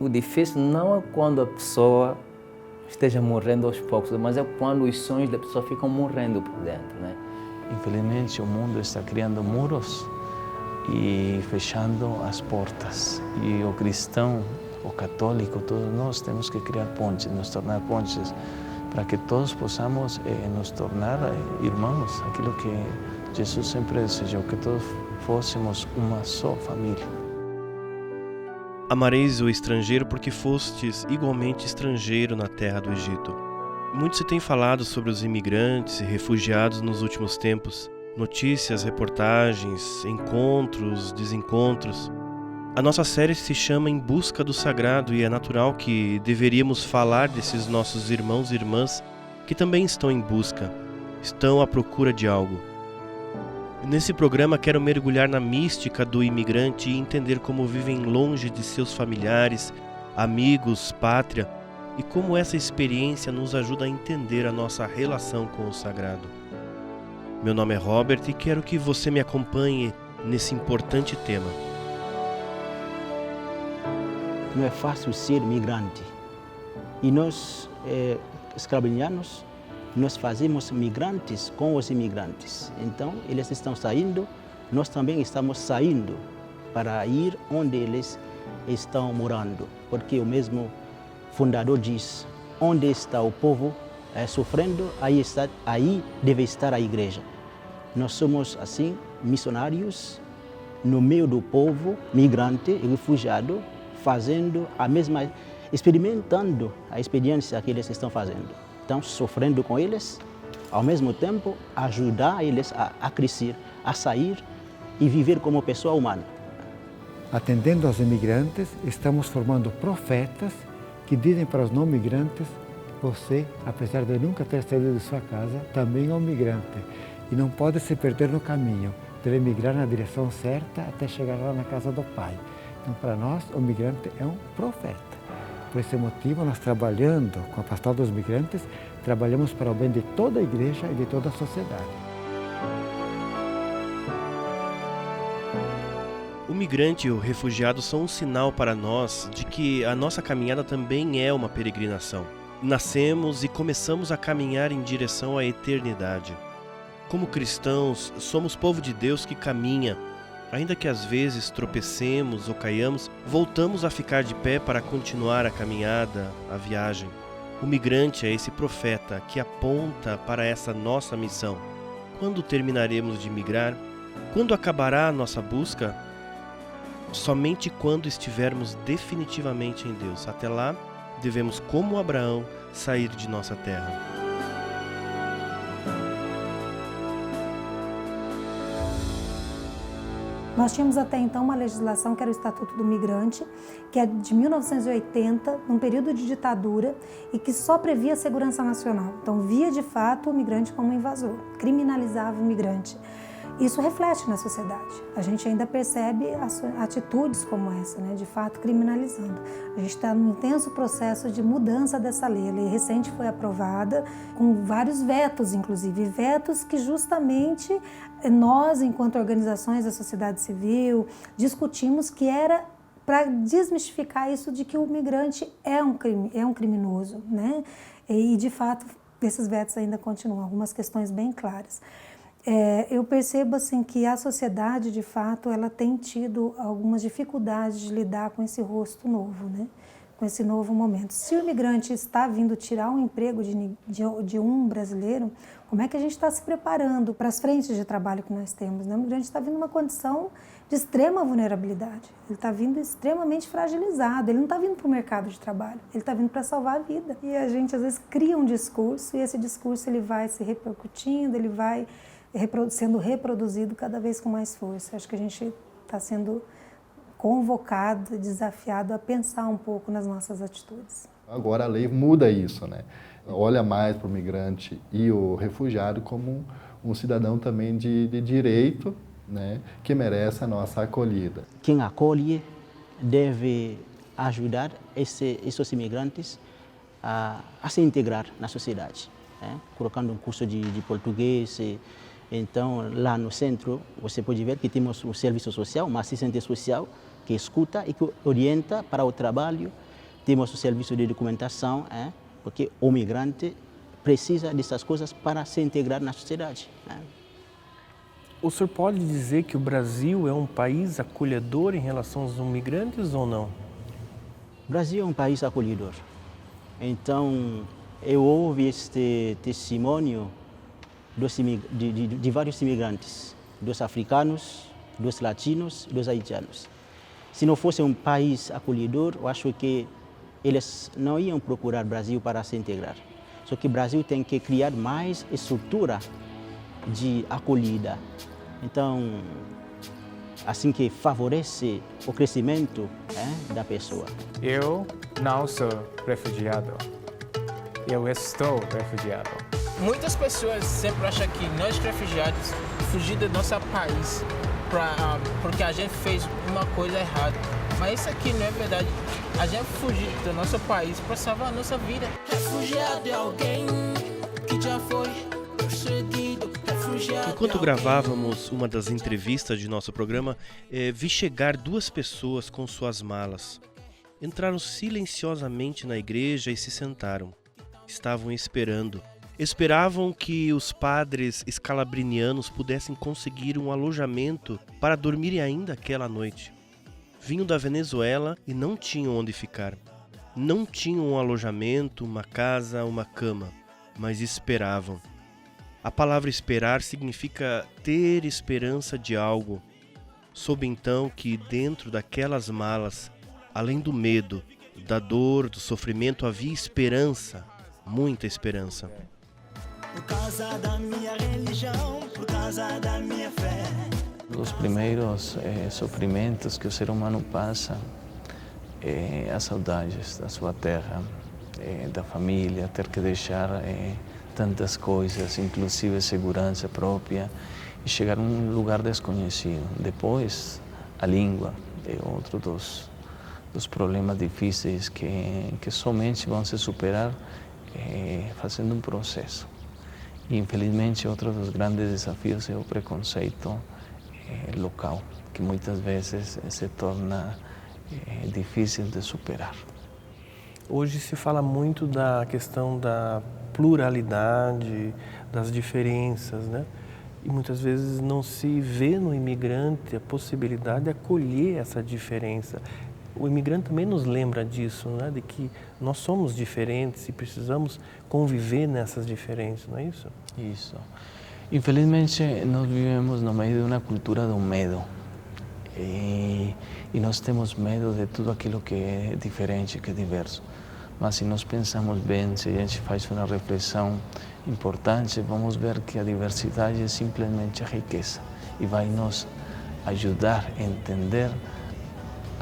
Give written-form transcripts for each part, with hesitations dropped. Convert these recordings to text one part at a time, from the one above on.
O difícil não é quando a pessoa esteja morrendo aos poucos, mas é quando os sonhos da pessoa ficam morrendo por dentro, né? Infelizmente, o mundo está criando muros e fechando as portas. E o cristão, o católico, todos nós temos que criar pontes, nos tornar pontes, para que todos possamos nos tornar irmãos, aquilo que Jesus sempre desejou, que todos fôssemos uma só família. Amareis o estrangeiro porque fostes igualmente estrangeiro na terra do Egito. Muito se tem falado sobre os imigrantes e refugiados nos últimos tempos. Notícias, reportagens, encontros, desencontros. A nossa série se chama Em Busca do Sagrado e é natural que deveríamos falar desses nossos irmãos e irmãs que também estão em busca, estão à procura de algo. Nesse programa quero mergulhar na mística do imigrante e entender como vivem longe de seus familiares, amigos, pátria e como essa experiência nos ajuda a entender a nossa relação com o sagrado. Meu nome é Robert e quero que você me acompanhe nesse importante tema. Não é fácil ser migrante. E nós, escravinianos, nós fazemos migrantes com os imigrantes. Então, eles estão saindo, nós também estamos saindo para ir onde eles estão morando. Porque o mesmo fundador diz, onde está o povo sofrendo, aí deve estar a igreja. Nós somos, assim, missionários no meio do povo migrante e refugiado, fazendo a mesma, experimentando a experiência que eles estão fazendo. Então, sofrendo com eles, ao mesmo tempo, ajudar eles a crescer, a sair e viver como pessoa humana. Atendendo aos imigrantes, estamos formando profetas que dizem para os não migrantes: você, apesar de nunca ter saído de sua casa, também é um migrante e não pode se perder no caminho. Deve migrar na direção certa até chegar lá na casa do Pai. Então, para nós, o migrante é um profeta. Por esse motivo, nós trabalhando com a Pastoral dos Migrantes, trabalhamos para o bem de toda a igreja e de toda a sociedade. O migrante e o refugiado são um sinal para nós de que a nossa caminhada também é uma peregrinação. Nascemos e começamos a caminhar em direção à eternidade. Como cristãos, somos povo de Deus que caminha. Ainda que às vezes tropecemos ou caiamos, voltamos a ficar de pé para continuar a caminhada, a viagem. O migrante é esse profeta que aponta para essa nossa missão. Quando terminaremos de migrar? Quando acabará a nossa busca? Somente quando estivermos definitivamente em Deus. Até lá, devemos, como Abraão, sair de nossa terra. Nós tínhamos até então uma legislação que era o Estatuto do Migrante, que é de 1980, num período de ditadura, e que só previa a segurança nacional. Então, via de fato o migrante como invasor, criminalizava o migrante. Isso reflete na sociedade. A gente ainda percebe atitudes como essa, né, de fato criminalizando. A gente está num intenso processo de mudança dessa lei. A lei recente foi aprovada com vários vetos, inclusive vetos que justamente nós, enquanto organizações da sociedade civil, discutimos que era para desmistificar isso de que o migrante é um criminoso, né? E de fato esses vetos ainda continuam, algumas questões bem claras. Eu percebo assim que a sociedade, de fato, ela tem tido algumas dificuldades de lidar com esse rosto novo, né? Com esse novo momento. Se o imigrante está vindo tirar um emprego de um brasileiro, como é que a gente está se preparando para as frentes de trabalho que nós temos, né? O imigrante está vindo numa condição de extrema vulnerabilidade, ele está vindo extremamente fragilizado, ele não está vindo para o mercado de trabalho, ele está vindo para salvar a vida. E a gente, às vezes, cria um discurso e esse discurso ele vai se repercutindo, ele vai sendo reproduzido cada vez com mais força. Acho que a gente está sendo convocado, desafiado a pensar um pouco nas nossas atitudes. Agora a lei muda isso, né? Olha mais para o migrante e o refugiado como um cidadão também de direito, né? Que merece a nossa acolhida. Quem acolhe deve ajudar esses imigrantes a se integrar na sociedade, né? Colocando um curso de português. Então, lá no centro, você pode ver que temos um serviço social, uma assistente social, que escuta e que orienta para o trabalho temos o serviço de documentação, porque o migrante precisa dessas coisas para se integrar na sociedade. O senhor pode dizer que o Brasil é um país acolhedor em relação aos imigrantes ou não? O Brasil é um país acolhedor. Então, eu ouvi este testemunho de vários imigrantes, dos africanos, dos latinos, dos haitianos. Se não fosse um país acolhedor, eu acho que eles não iam procurar o Brasil para se integrar. Só que o Brasil tem que criar mais estrutura de acolhida. Então, assim que favorece o crescimento da pessoa. Eu não sou refugiado. Eu estou refugiado. Muitas pessoas sempre acham que nós refugiados fugir do nosso país porque a gente fez uma coisa errada. Mas isso aqui não é verdade. A gente fugir do nosso país para salvar a nossa vida. Refugiado é alguém que já foi perseguido. Enquanto gravávamos uma das entrevistas de nosso programa, vi chegar duas pessoas com suas malas. Entraram silenciosamente na igreja e se sentaram. Estavam esperando. Esperavam que os padres escalabrinianos pudessem conseguir um alojamento para dormirem ainda aquela noite. Vinham da Venezuela e não tinham onde ficar. Não tinham um alojamento, uma casa, uma cama, mas esperavam. A palavra esperar significa ter esperança de algo. Soube então que dentro daquelas malas, além do medo, da dor, do sofrimento, havia esperança, muita esperança. Por causa da minha religião, por causa da minha fé. Os primeiros sofrimentos que o ser humano passa é as saudades da sua terra, da família, ter que deixar tantas coisas, inclusive segurança própria, e chegar a um lugar desconhecido. Depois, a língua é outro dos problemas difíceis que somente vão se superar fazendo um processo. E, infelizmente, outro dos grandes desafios é o preconceito local, que muitas vezes se torna difícil de superar. Hoje se fala muito da questão da pluralidade, das diferenças, né? E muitas vezes não se vê no imigrante a possibilidade de acolher essa diferença. O imigrante também nos lembra disso, né? De que nós somos diferentes e precisamos conviver nessas diferenças, não é isso? Isso. Infelizmente, nós vivemos no meio de uma cultura do medo. E nós temos medo de tudo aquilo que é diferente, que é diverso. Mas se nós pensamos bem, se a gente faz uma reflexão importante, vamos ver que a diversidade é simplesmente a riqueza e vai nos ajudar a entender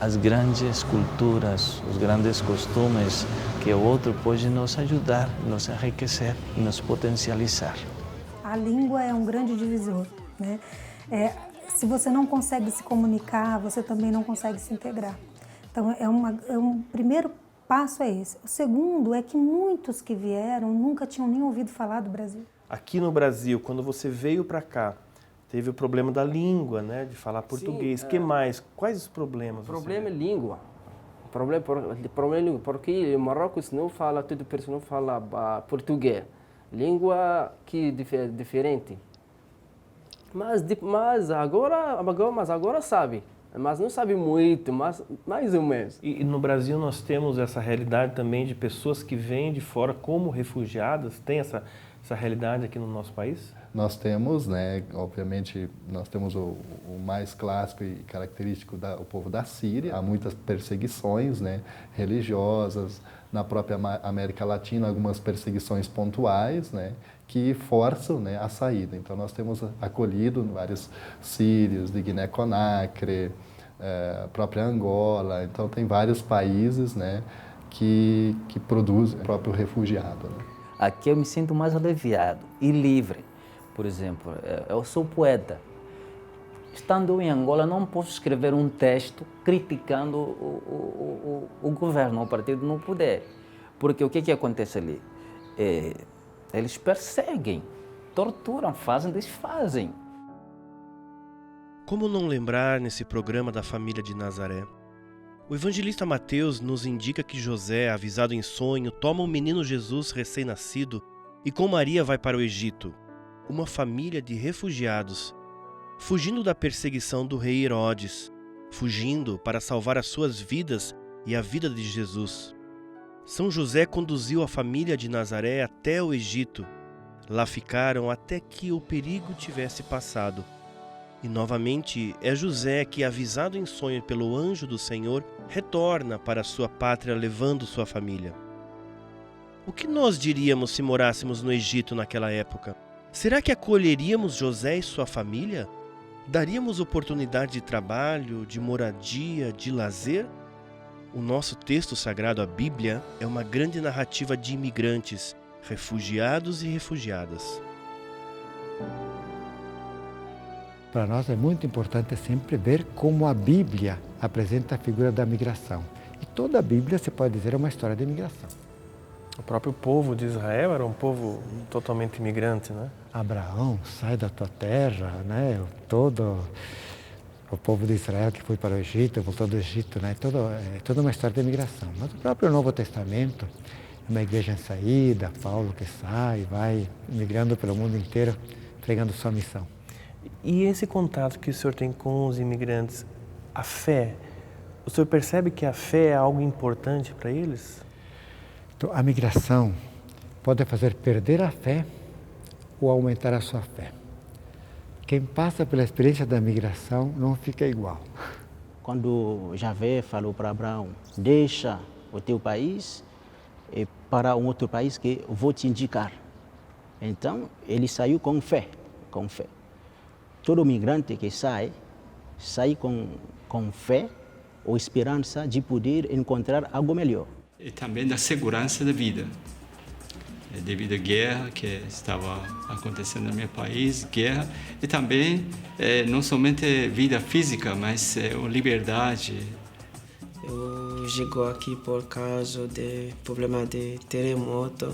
as grandes culturas, os grandes costumes que o outro pode nos ajudar, nos enriquecer e nos potencializar. A língua é um grande divisor, né? Se você não consegue se comunicar, você também não consegue se integrar. Então, um primeiro passo é esse. O segundo é que muitos que vieram nunca tinham nem ouvido falar do Brasil. Aqui no Brasil, quando você veio para cá, teve o problema da língua, né? De falar português. O que mais? Quais os problemas? O problema é língua. Problema é língua, porque o Marrocos não fala, toda pessoa não fala português. Língua que é diferente. Mas agora sabe. Mas não sabe muito, mas mais ou menos. E no Brasil nós temos essa realidade também de pessoas que vêm de fora como refugiadas. Tem essa realidade aqui no nosso país? Nós temos, né, obviamente, nós temos o mais clássico e característico o povo da Síria. Há muitas perseguições, né, religiosas. Na própria América Latina, algumas perseguições pontuais, né, que forçam, né, a saída. Então, nós temos acolhido vários sírios de Guiné-Conakry, própria Angola. Então, tem vários países, né, que produzem o próprio refugiado. Né? Aqui eu me sinto mais aliviado e livre. Por exemplo, eu sou poeta. Estando em Angola, não posso escrever um texto criticando o governo, o partido no poder. Porque o que acontece ali? Eles perseguem, torturam, fazem, desfazem. Como não lembrar nesse programa da família de Nazaré? O evangelista Mateus nos indica que José, avisado em sonho, toma o menino Jesus recém-nascido e com Maria vai para o Egito, uma família de refugiados, fugindo da perseguição do rei Herodes, fugindo para salvar as suas vidas e a vida de Jesus. São José conduziu a família de Nazaré até o Egito. Lá ficaram até que o perigo tivesse passado. E novamente é José que, avisado em sonho pelo anjo do Senhor, retorna para sua pátria levando sua família. O que nós diríamos se morássemos no Egito naquela época? Será que acolheríamos José e sua família? Daríamos oportunidade de trabalho, de moradia, de lazer? O nosso texto sagrado, a Bíblia, é uma grande narrativa de imigrantes, refugiados e refugiadas. Para nós é muito importante sempre ver como a Bíblia apresenta a figura da migração. E toda a Bíblia, se pode dizer, é uma história de migração. O próprio povo de Israel era um povo totalmente imigrante, né? Abraão, sai da tua terra, né? Todo o povo de Israel que foi para o Egito, voltou do Egito, né? É toda uma história de migração. Mas o próprio Novo Testamento é uma igreja em saída, Paulo que sai, vai migrando pelo mundo inteiro, pregando sua missão. E esse contato que o senhor tem com os imigrantes, a fé, o senhor percebe que a fé é algo importante para eles? Então, a migração pode fazer perder a fé ou aumentar a sua fé. Quem passa pela experiência da migração não fica igual. Quando Javé falou para Abraão, deixa o teu país e para um outro país que eu vou te indicar. Então, ele saiu com fé, com fé. Todo migrante que sai com fé ou esperança de poder encontrar algo melhor. E também da segurança da vida. Devido à guerra que estava acontecendo no meu país, guerra, e também não somente vida física, mas liberdade. Eu chego aqui por causa de problema de terremoto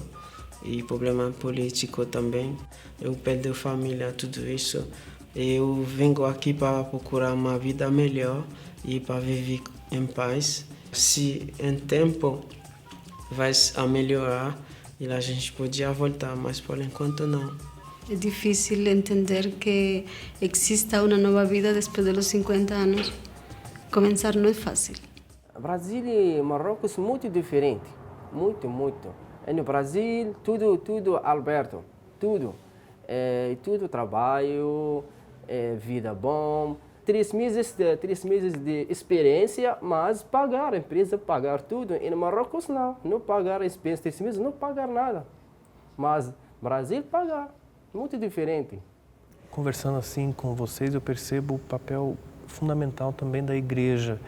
e problema político também. Eu perdi família, tudo isso. Eu venho aqui para procurar uma vida melhor e para viver em paz. Se em tempo vai melhorar, e a gente podia voltar, mas por enquanto não. É difícil entender que exista uma nova vida depois dos 50 anos. Começar não é fácil. Brasil e Marrocos são muito diferentes, muito. No Brasil, tudo aberto, tudo trabalho, vida bom, 3 meses de experiência, mas pagar, a empresa pagar tudo. E no Marrocos não pagar a experiência, 3 meses, não pagar nada. Mas Brasil pagar, muito diferente. Conversando assim com vocês, eu percebo o papel fundamental também da igreja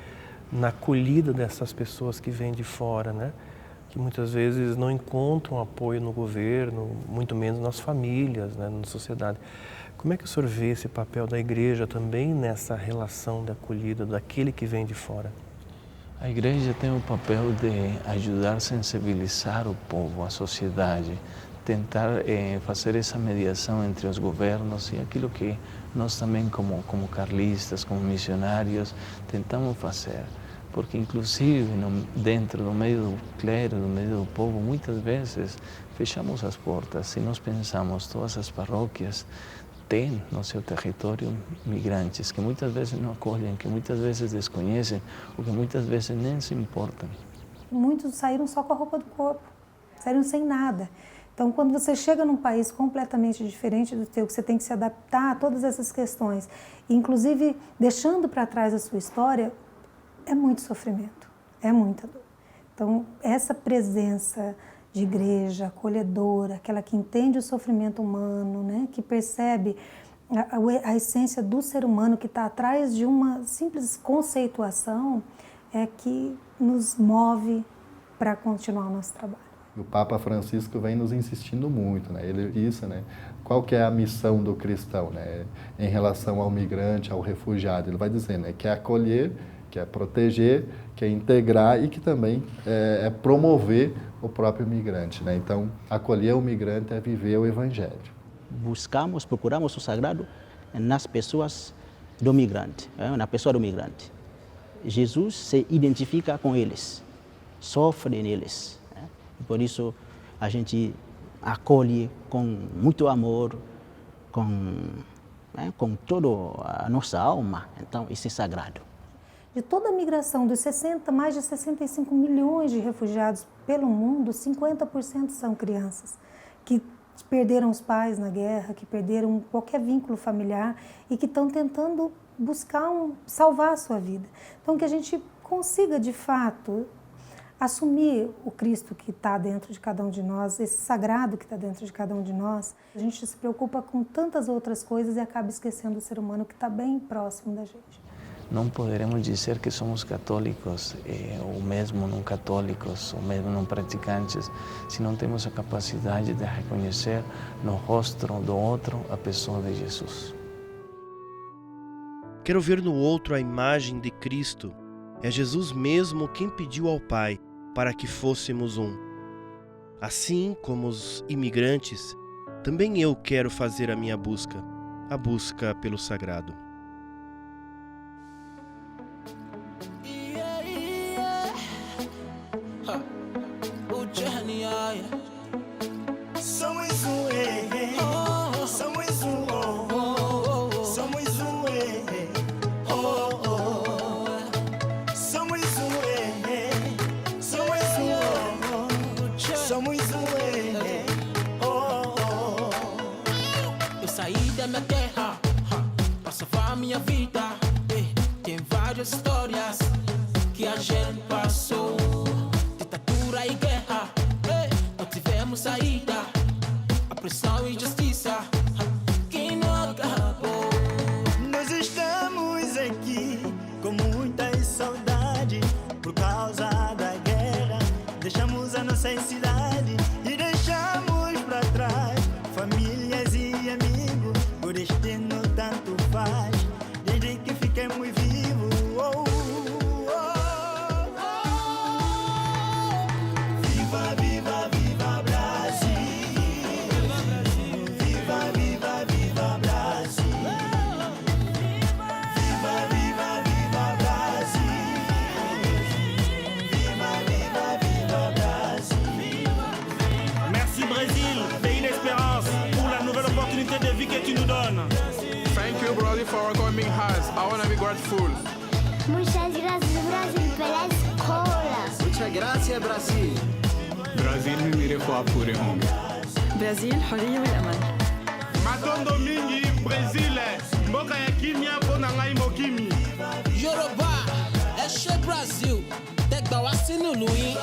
na acolhida dessas pessoas que vêm de fora, né? Que muitas vezes não encontram apoio no governo, muito menos nas famílias, né, na sociedade. Como é que o senhor vê esse papel da igreja também nessa relação de acolhida daquele que vem de fora? A igreja tem o papel de ajudar a sensibilizar o povo, a sociedade, tentar fazer essa mediação entre os governos e aquilo que nós também, como carlistas, como missionários, tentamos fazer. Porque, inclusive, dentro do meio do clero, do meio do povo, muitas vezes fechamos as portas. Se nós pensamos, todas as paróquias têm no seu território migrantes que muitas vezes não acolhem, que muitas vezes desconhecem, ou que muitas vezes nem se importam. Muitos saíram só com a roupa do corpo, saíram sem nada. Então, quando você chega num país completamente diferente do teu, que você tem que se adaptar a todas essas questões, inclusive deixando para trás a sua história, é muito sofrimento, é muita dor. Então, essa presença de igreja acolhedora, aquela que entende o sofrimento humano, né, que percebe a essência do ser humano que está atrás de uma simples conceituação, é que nos move para continuar o nosso trabalho. O Papa Francisco vem nos insistindo muito, né? Ele disse, né? Qual que é a missão do cristão, né? Em relação ao migrante, ao refugiado. Ele vai dizendo, né? Que é acolher, que é proteger, que é integrar e que também é promover o próprio migrante, né? Então, acolher o migrante é viver o Evangelho. Procuramos o sagrado nas pessoas do migrante, na pessoa do migrante. Jesus se identifica com eles, sofre neles. Né? E por isso a gente acolhe com muito amor, com toda a nossa alma. Então, isso é sagrado. De toda a migração dos mais de 65 milhões de refugiados pelo mundo, 50% são crianças que perderam os pais na guerra, que perderam qualquer vínculo familiar e que estão tentando buscar salvar a sua vida. Então, que a gente consiga, de fato, assumir o Cristo que está dentro de cada um de nós, esse sagrado que está dentro de cada um de nós. A gente se preocupa com tantas outras coisas e acaba esquecendo o ser humano que está bem próximo da gente. Não poderemos dizer que somos católicos, ou mesmo não católicos, ou mesmo não praticantes, se não temos a capacidade de reconhecer no rosto do outro a pessoa de Jesus. Quero ver no outro a imagem de Cristo. É Jesus mesmo quem pediu ao Pai para que fôssemos um. Assim como os imigrantes, também eu quero fazer a minha busca, a busca pelo sagrado. Somos um, somos um, somos um, somos um, somos um, Eu saí da minha terra para salvar minha vida. Tem várias histórias que a gente passou. Ditadura e guerra, não tivemos saída. A pressão e justiça que não acabou. Nós estamos aqui com muitas saudades por causa da guerra. Deixamos a nossa cidade e deixamos pra trás famílias e amigos. O destino tanto faz desde que fiquemos vivos. Viva, viva, viva Brasil! Viva, viva, viva Brasil! Viva, viva, viva Brasil! Viva, viva, viva Brasil! Merci Brésil, pays d'espérance, pour la nouvelle opportunité de vie que tu nous donnes. Thank you, Brazil, for welcoming us. I want to be grateful. Muchas gracias, Brasil, pela escola. Muchas gracias, Brasil. Brasil ميريخو أبوريهم. برازيل الحرية والأمان. Matondo mingi, Brésil, mboka ya kimia pona ngai mokimi. Yoruba, ẹ ṣé Brazil, tẹ́gbà wá sínú ìlú yín,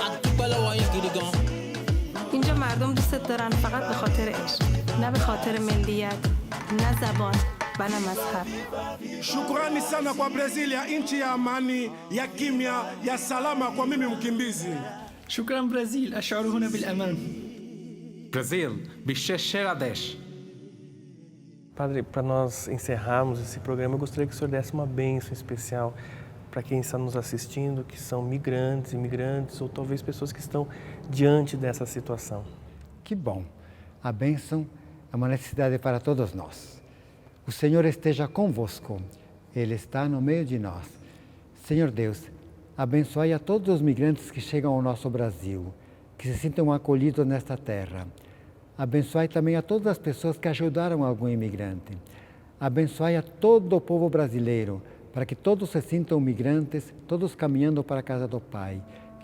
a dúpẹ́ lọ́wọ́ yín gidi gan. اینجا مردم دوست دارن فقط به خاطر عشق، نه به خاطر ملیت، نه زبان و نه مذهب. Shukrani sana kwa Brazil ya nchi ya amani, ya kimya, ya salama kwa mimi mkimbizi. شكرا برازيل أشعر هنا بالأمان. Brasil, bichechera 10. Padre, para nós encerrarmos esse programa, eu gostaria que o senhor desse uma bênção especial para quem está nos assistindo, que são migrantes, imigrantes, ou talvez pessoas que estão diante dessa situação. Que bom! A bênção é uma necessidade para todos nós. O Senhor esteja convosco, Ele está no meio de nós. Senhor Deus, abençoai a todos os migrantes que chegam ao nosso Brasil, que se sintam acolhidos nesta terra. Abençoai também a todas as pessoas que ajudaram algum imigrante. Abençoai a todo o povo brasileiro, para que todos se sintam migrantes, todos caminhando para a casa do Pai.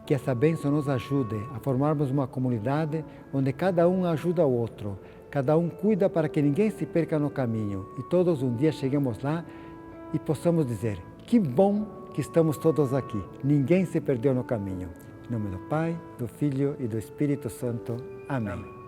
Que essa bênção nos ajude a formarmos uma comunidade onde cada um ajuda o outro, cada um cuida para que ninguém se perca no caminho e todos um dia cheguemos lá e possamos dizer: que bom que estamos todos aqui, ninguém se perdeu no caminho. Em nome do Pai, do Filho e do Espírito Santo. Amém.